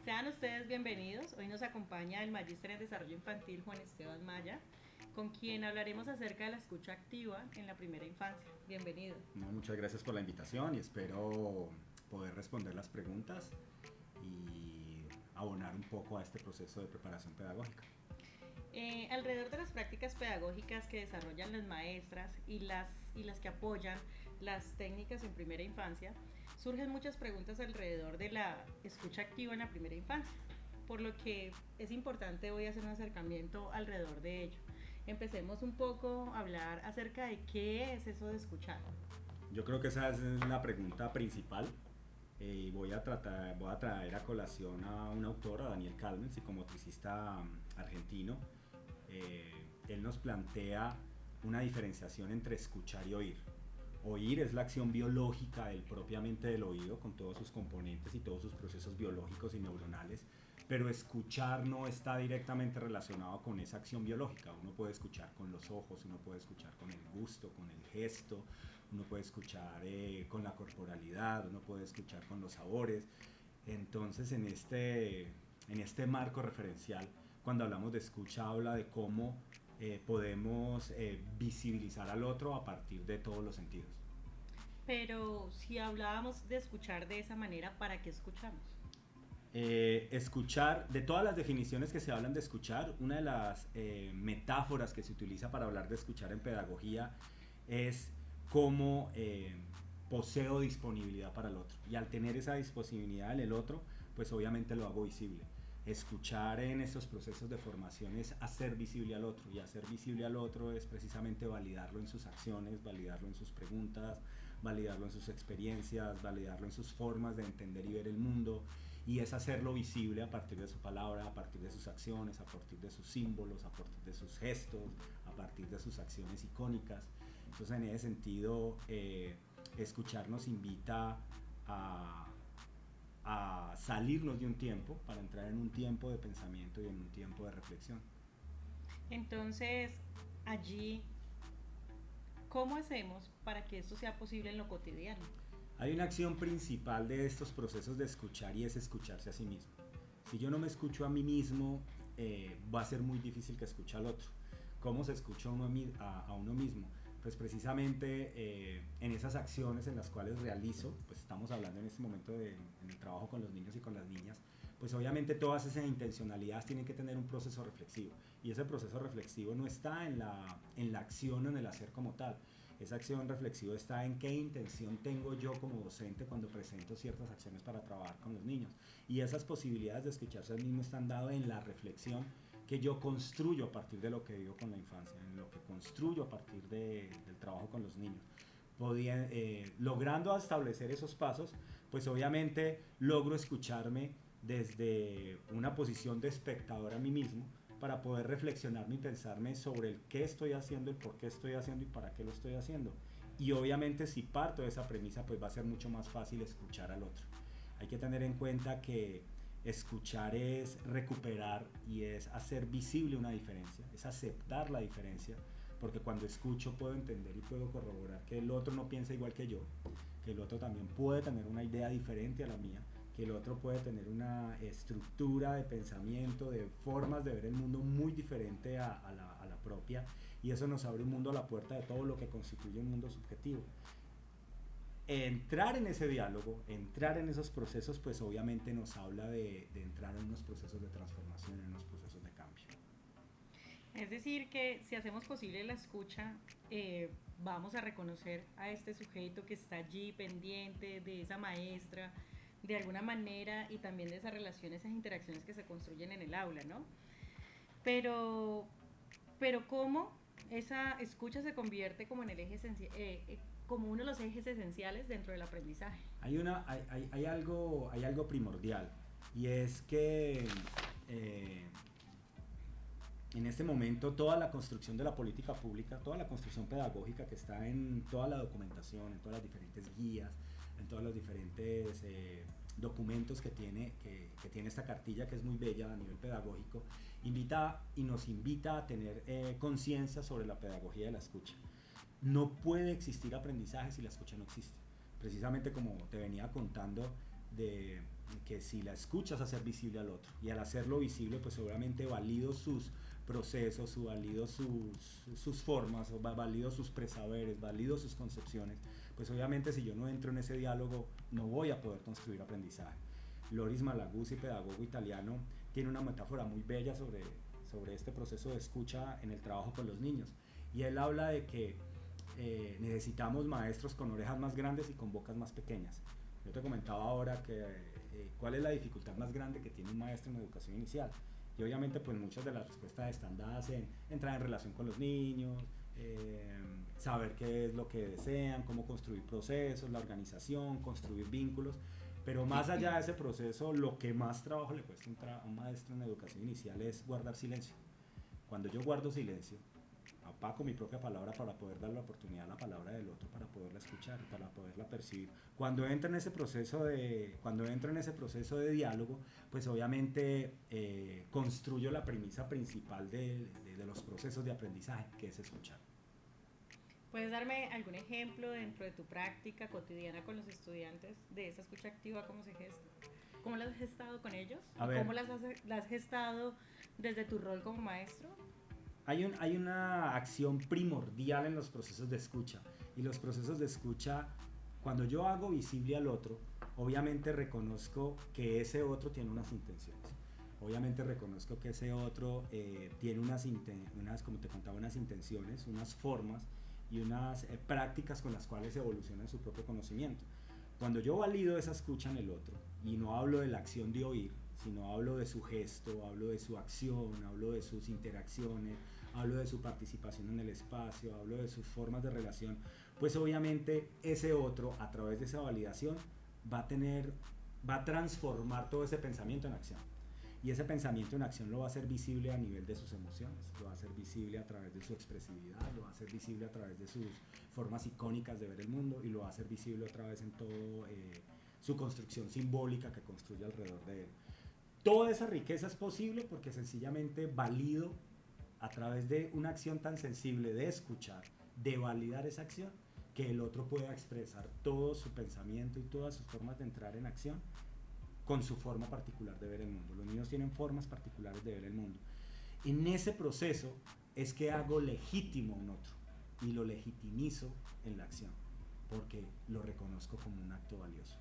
Sean ustedes bienvenidos. Hoy nos acompaña el Magíster en Desarrollo Infantil Juan Esteban Maya, con quien hablaremos acerca de la escucha activa en la primera infancia. Bienvenido. No, muchas gracias por la invitación y espero poder responder las preguntas y abonar un poco a este proceso de preparación pedagógica. Alrededor de las prácticas pedagógicas que desarrollan las maestras y las que apoyan las técnicas en primera infancia, surgen muchas preguntas alrededor de la escucha activa en la primera infancia, por lo que es importante hoy hacer un acercamiento alrededor de ello. Empecemos un poco a hablar acerca de qué es eso de escuchar. Yo creo que esa es la pregunta principal y voy a traer a colación a un autor, a Daniel Kahneman, psicomotricista argentino. Él nos plantea una diferenciación entre escuchar y oír. Oír es la acción biológica propiamente del oído, con todos sus componentes y todos sus procesos biológicos y neuronales, pero escuchar no está directamente relacionado con esa acción biológica. Uno puede escuchar con los ojos, uno puede escuchar con el gusto, con el gesto, uno puede escuchar con la corporalidad, uno puede escuchar con los sabores. Entonces, en este marco referencial, cuando hablamos de escucha, habla de cómo podemos visibilizar al otro a partir de todos los sentidos. Pero si hablábamos de escuchar de esa manera, ¿para qué escuchamos? Escuchar, de todas las definiciones que se hablan de escuchar, una de las metáforas que se utiliza para hablar de escuchar en pedagogía es cómo poseo disponibilidad para el otro. Y al tener esa disponibilidad en el otro, pues obviamente lo hago visible. Escuchar en estos procesos de formación es hacer visible al otro, y hacer visible al otro es precisamente validarlo en sus acciones, validarlo en sus preguntas, validarlo en sus experiencias, validarlo en sus formas de entender y ver el mundo, y es hacerlo visible a partir de su palabra, a partir de sus acciones, a partir de sus símbolos, a partir de sus gestos, a partir de sus acciones icónicas. Entonces, en ese sentido, escuchar nos invita a salirnos de un tiempo para entrar en un tiempo de pensamiento y en un tiempo de reflexión. Entonces, allí, ¿cómo hacemos para que esto sea posible en lo cotidiano? Hay una acción principal de estos procesos de escuchar, y es escucharse a sí mismo. Si yo no me escucho a mí mismo, va a ser muy difícil que escuche al otro. ¿Cómo se escucha a uno mismo? Pues precisamente en esas acciones en las cuales realizo, pues estamos hablando en este momento en el trabajo con los niños y con las niñas, pues obviamente todas esas intencionalidades tienen que tener un proceso reflexivo, y ese proceso reflexivo no está en la acción o en el hacer como tal. Esa acción reflexiva está en qué intención tengo yo como docente cuando presento ciertas acciones para trabajar con los niños, y esas posibilidades de escucharse al mismo están dadas en la reflexión que yo construyo a partir de lo que vivo con la infancia, en lo que construyo a partir del trabajo con los niños. Logrando establecer esos pasos, pues obviamente logro escucharme desde una posición de espectador a mí mismo, para poder reflexionarme y pensarme sobre el qué estoy haciendo, el por qué estoy haciendo y para qué lo estoy haciendo. Y obviamente, si parto de esa premisa, pues va a ser mucho más fácil escuchar al otro. Hay que tener en cuenta que escuchar es recuperar y es hacer visible una diferencia, es aceptar la diferencia, porque cuando escucho puedo entender y puedo corroborar que el otro no piensa igual que yo, que el otro también puede tener una idea diferente a la mía, que el otro puede tener una estructura de pensamiento, de formas de ver el mundo muy diferente a la propia, y eso nos abre un mundo a la puerta de todo lo que constituye un mundo subjetivo. Entrar en ese diálogo, entrar en esos procesos, pues obviamente nos habla de entrar en unos procesos de transformación, en unos procesos de cambio. Es decir, que si hacemos posible la escucha, vamos a reconocer a este sujeto que está allí pendiente de esa maestra, de alguna manera, y también de esas relaciones, esas interacciones que se construyen en el aula, ¿no? Pero, pero ¿cómo esa escucha se convierte como en el eje como uno de los ejes esenciales dentro del aprendizaje? Hay algo primordial, y es que en este momento toda la construcción de la política pública, toda la construcción pedagógica que está en toda la documentación, en todas las diferentes guías, en todos los diferentes documentos que tiene esta cartilla, que es muy bella a nivel pedagógico, nos invita a tener conciencia sobre la pedagogía de la escucha. No puede existir aprendizaje si la escucha no existe. Precisamente como te venía contando, de que si la escuchas hacer visible al otro, y al hacerlo visible pues obviamente valido sus procesos, valido sus formas, valido sus presaberes, valido sus concepciones, pues obviamente si yo no entro en ese diálogo no voy a poder construir aprendizaje. Loris Malaguzzi, pedagogo italiano, tiene una metáfora muy bella sobre este proceso de escucha en el trabajo con los niños, y él habla de que necesitamos maestros con orejas más grandes y con bocas más pequeñas. Yo te comentaba ahora que cuál es la dificultad más grande que tiene un maestro en educación inicial, y obviamente pues muchas de las respuestas están dadas en entrar en relación con los niños, saber qué es lo que desean, cómo construir procesos, la organización, construir vínculos, pero más allá de ese proceso, lo que más trabajo le cuesta a un maestro en educación inicial es guardar silencio. Cuando yo guardo silencio, apago mi propia palabra para poder dar la oportunidad a la palabra del otro, para poderla escuchar, para poderla percibir. Cuando entro en ese proceso de diálogo, pues obviamente construyo la premisa principal de los procesos de aprendizaje, que es escuchar. ¿Puedes darme algún ejemplo dentro de tu práctica cotidiana con los estudiantes de esa escucha activa, cómo se gesta? ¿Cómo la has gestado con ellos? ¿Cómo la has gestado desde tu rol como maestro? Hay una acción primordial en los procesos de escucha, y los procesos de escucha, cuando yo hago visible al otro, obviamente reconozco que ese otro tiene unas intenciones, obviamente reconozco que ese otro tiene como te contaba, unas intenciones, unas formas y unas prácticas con las cuales evoluciona su propio conocimiento. Cuando yo valido esa escucha en el otro, y no hablo de la acción de oír, sino hablo de su gesto, hablo de su acción, hablo de sus interacciones, hablo de su participación en el espacio, hablo de sus formas de relación, pues obviamente ese otro, a través de esa validación, va a transformar todo ese pensamiento en acción. Y ese pensamiento en acción lo va a hacer visible a nivel de sus emociones, lo va a hacer visible a través de su expresividad, lo va a hacer visible a través de sus formas icónicas de ver el mundo, y lo va a hacer visible otra vez en todo su construcción simbólica que construye alrededor de él. Toda esa riqueza es posible porque sencillamente valido a través de una acción tan sensible de escuchar, de validar esa acción, que el otro pueda expresar todo su pensamiento y todas sus formas de entrar en acción con su forma particular de ver el mundo. Los niños tienen formas particulares de ver el mundo. En ese proceso es que hago legítimo a un otro y lo legitimizo en la acción, porque lo reconozco como un acto valioso.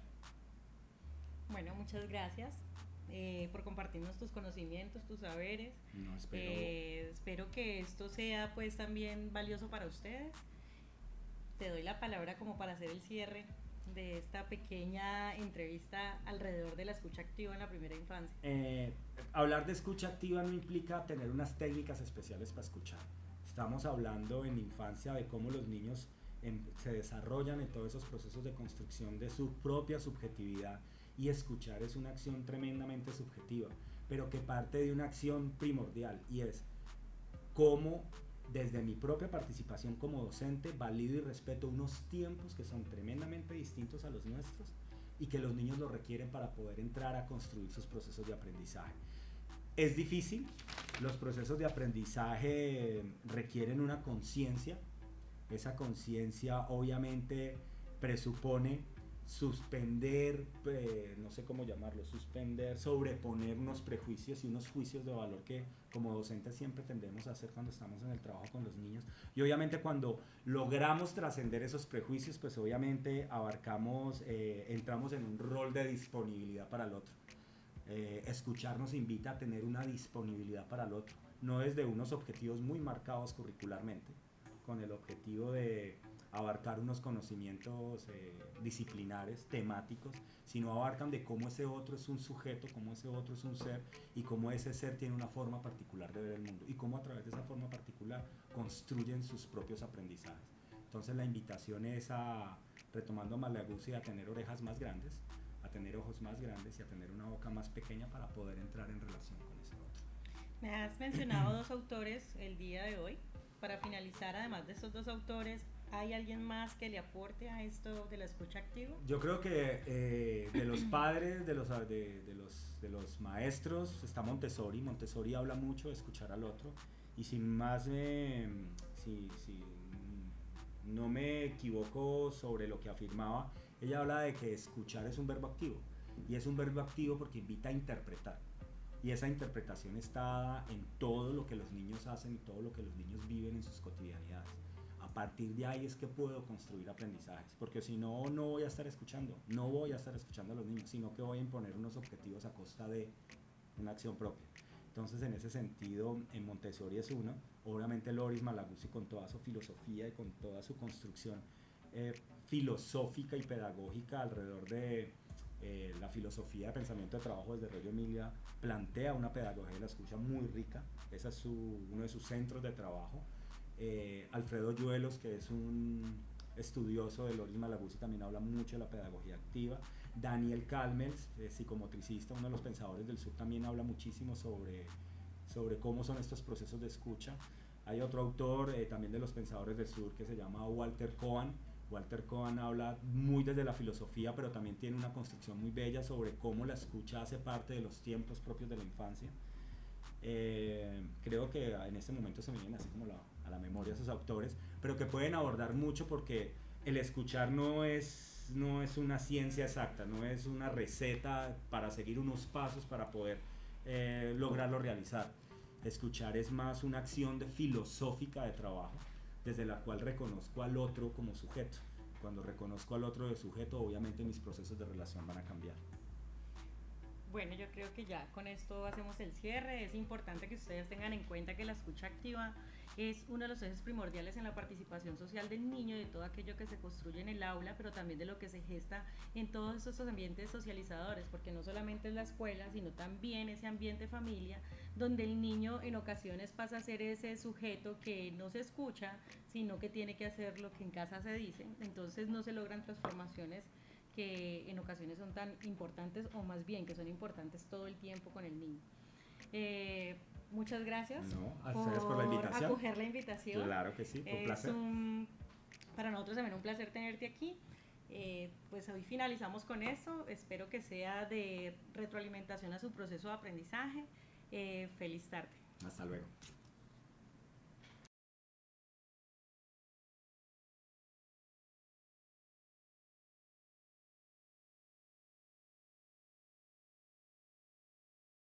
Bueno, muchas gracias por compartirnos tus conocimientos, tus saberes. No, espero que esto sea pues también valioso para ustedes. Te doy la palabra como para hacer el cierre de esta pequeña entrevista alrededor de la escucha activa en la primera infancia. Hablar de escucha activa no implica tener unas técnicas especiales para escuchar. Estamos hablando en infancia de cómo los niños se desarrollan en todos esos procesos de construcción de su propia subjetividad, y escuchar es una acción tremendamente subjetiva, pero que parte de una acción primordial, y es cómo desde mi propia participación como docente valido y respeto unos tiempos que son tremendamente distintos a los nuestros y que los niños lo requieren para poder entrar a construir sus procesos de aprendizaje. Es difícil, los procesos de aprendizaje requieren una conciencia, esa conciencia obviamente presupone suspender, no sé cómo llamarlo, sobreponer unos prejuicios y unos juicios de valor que como docentes siempre tendemos a hacer cuando estamos en el trabajo con los niños, y obviamente cuando logramos trascender esos prejuicios, pues obviamente entramos en un rol de disponibilidad para el otro. Escuchar nos invita a tener una disponibilidad para el otro, no desde unos objetivos muy marcados curricularmente, con el objetivo de abarcar unos conocimientos disciplinares, temáticos, sino abarcan de cómo ese otro es un sujeto, cómo ese otro es un ser, y cómo ese ser tiene una forma particular de ver el mundo, y cómo a través de esa forma particular construyen sus propios aprendizajes. Entonces la invitación es retomando a Malaguzzi, a tener orejas más grandes, a tener ojos más grandes y a tener una boca más pequeña para poder entrar en relación con ese otro. Me has mencionado dos autores el día de hoy. Para finalizar, además de estos dos autores, ¿hay alguien más que le aporte a esto de la escucha activa? Yo creo que de los padres, de los maestros, está Montessori. Montessori habla mucho de escuchar al otro, y si no me equivoco sobre lo que afirmaba, ella habla de que escuchar es un verbo activo, y es un verbo activo porque invita a interpretar. Y esa interpretación está en todo lo que los niños hacen y todo lo que los niños viven en sus cotidianidades. A partir de ahí es que puedo construir aprendizajes, porque si no, no voy a estar escuchando a los niños, sino que voy a imponer unos objetivos a costa de una acción propia. Entonces, en ese sentido, en Montessori es uno. Obviamente Loris Malaguzzi, con toda su filosofía y con toda su construcción filosófica y pedagógica alrededor de la filosofía de pensamiento de trabajo desde Reggio Emilia, plantea una pedagogía de la escucha muy rica. Ese es uno de sus centros de trabajo. Alfredo Yuelos, que es un estudioso de Loris Malaguzzi, también habla mucho de la pedagogía activa. Daniel Kalmels, psicomotricista, uno de los pensadores del sur, también habla muchísimo sobre cómo son estos procesos de escucha. Hay otro autor también de los pensadores del sur que se llama Walter Cohen. Walter Cohen habla muy desde la filosofía, pero también tiene una construcción muy bella sobre cómo la escucha hace parte de los tiempos propios de la infancia. Creo que en este momento se me vienen así como a la memoria esos autores, pero que pueden abordar mucho porque el escuchar no es una ciencia exacta, no es una receta para seguir unos pasos para poder lograrlo realizar. Escuchar es más una acción filosófica de trabajo, desde la cual reconozco al otro como sujeto. Cuando reconozco al otro de sujeto, obviamente mis procesos de relación van a cambiar. Bueno, yo creo que ya con esto hacemos el cierre. Es importante que ustedes tengan en cuenta que la escucha activa es uno de los ejes primordiales en la participación social del niño, de todo aquello que se construye en el aula, pero también de lo que se gesta en todos estos ambientes socializadores, porque no solamente es la escuela, sino también ese ambiente familia, donde el niño en ocasiones pasa a ser ese sujeto que no se escucha, sino que tiene que hacer lo que en casa se dice. Entonces no se logran transformaciones que en ocasiones son tan importantes, o más bien que son importantes todo el tiempo con el niño. Muchas gracias a ustedes por la invitación. Acoger la invitación. Claro que sí, fue un placer. Para nosotros también un placer tenerte aquí. Pues hoy finalizamos con eso. Espero que sea de retroalimentación a su proceso de aprendizaje. Feliz tarde. Hasta luego.